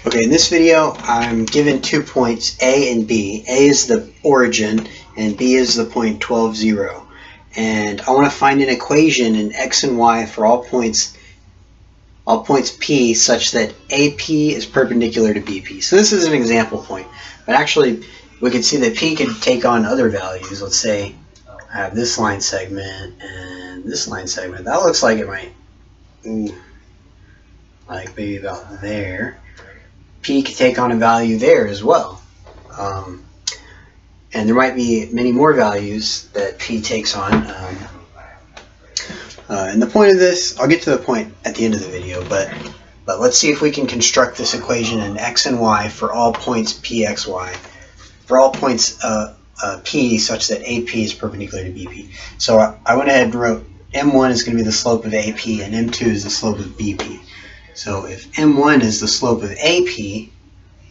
Okay, in this video, I'm given 2 points, A and B. A is the origin, and B is the point 12, 0. And I want to find an equation in x and y for all points P such that AP is perpendicular to BP. So this is an example point. But actually, we can see that P could take on other values. Let's say I have this line segment and this line segment. That looks like it might, like maybe about there. P could take on a value there as well. And there might be many more values that P takes on. And the point of this, I'll get to the point at the end of the video, but let's see if we can construct this equation in x and y for all points P, x, y, for all points P such that AP is perpendicular to BP. So I went ahead and wrote M1 is going to be the slope of AP and M2 is the slope of BP. So if M1 is the slope of AP,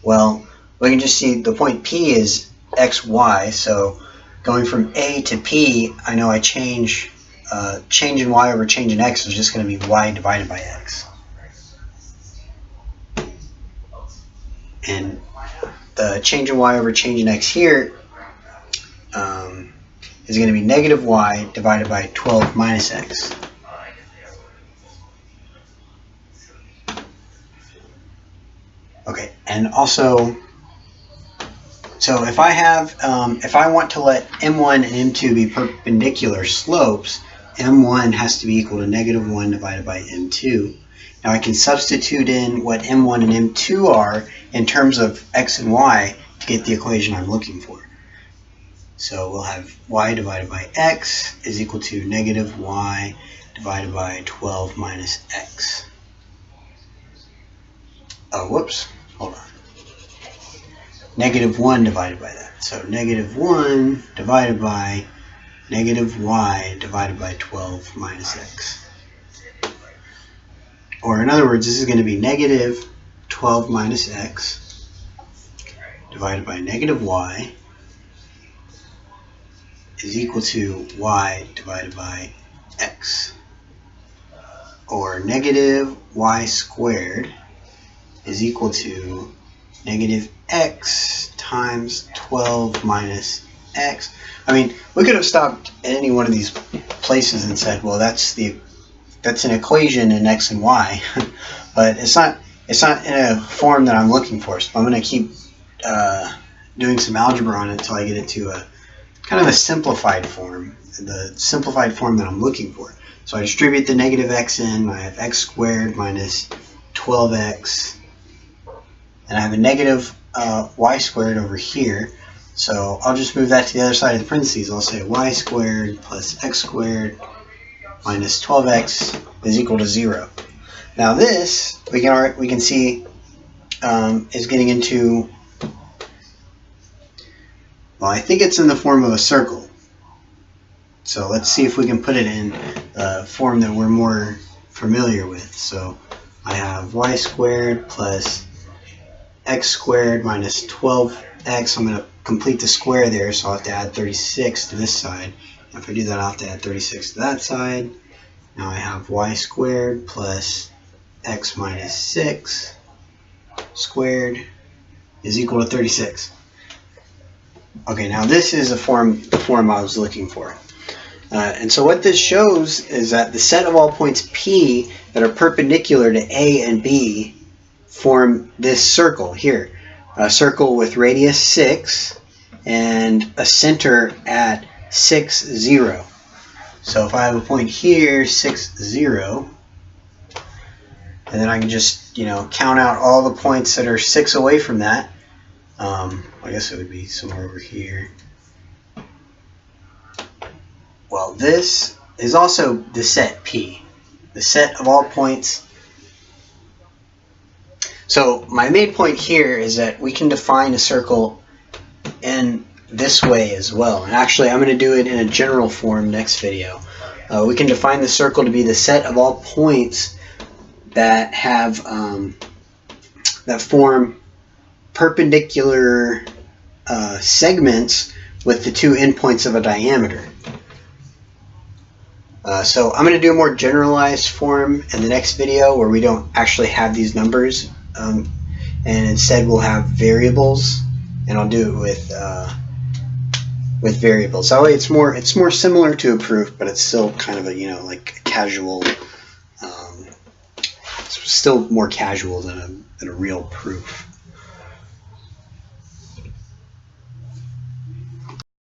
well, we can just see the point P is x, y. So going from A to P, I know I change in y over change in x is just going to be y divided by x. And the change in y over change in x here is going to be negative y divided by 12 minus x. Okay, and also, so if I have, if I want to let M1 and M2 be perpendicular slopes, M1 has to be equal to negative 1 divided by M2. Now I can substitute in what M1 and M2 are in terms of x and y to get the equation I'm looking for. So we'll have y divided by x is equal to negative y divided by 12 minus x. Oh, whoops, hold on. Negative 1 divided by that. So negative 1 divided by negative y divided by 12 minus x. Or in other words, this is going to be negative 12 minus x divided by negative y is equal to y divided by x. Or negative y squared is equal to negative x times 12 minus x. I mean, we could have stopped at any one of these places and said, well, that's an equation in x and y, but it's not in a form that I'm looking for. So I'm going to keep doing some algebra on it until I get it to a kind of a simplified form, the simplified form that I'm looking for. So I distribute the negative x in. I have x squared minus 12x. And I have a negative y squared over here. So I'll just move that to the other side of the parentheses. I'll say y squared plus x squared minus 12x is equal to 0. Now this, we can see is getting into, well, I think it's in the form of a circle. So let's see if we can put it in a form that we're more familiar with. So I have y squared plus x squared minus 12x. I'm going to complete the square there, so I'll have to add 36 to this side. If I do that, I'll have to add 36 to that side. Now I have y squared plus x minus 6 squared is equal to 36. Okay, now this is the form I was looking for. And so what this shows is that the set of all points P that are perpendicular to A and B form this circle here, a circle with radius 6 and a center at 6, 0. So if I have a point here, 6, 0, and then I can just, count out all the points that are 6 away from that. I guess it would be somewhere over here. Well, this is also the set P, the set of all points. So my main point here is that we can define a circle in this way as well. And actually, I'm going to do it in a general form next video. We can define the circle to be the set of all points that have that form perpendicular segments with the two endpoints of a diameter. So I'm going to do a more generalized form in the next video where we don't actually have these numbers and instead we'll have variables, and I'll do it with variables. That way it's more similar to a proof, but it's still kind of a, you know, like a casual. It's still more casual than a real proof.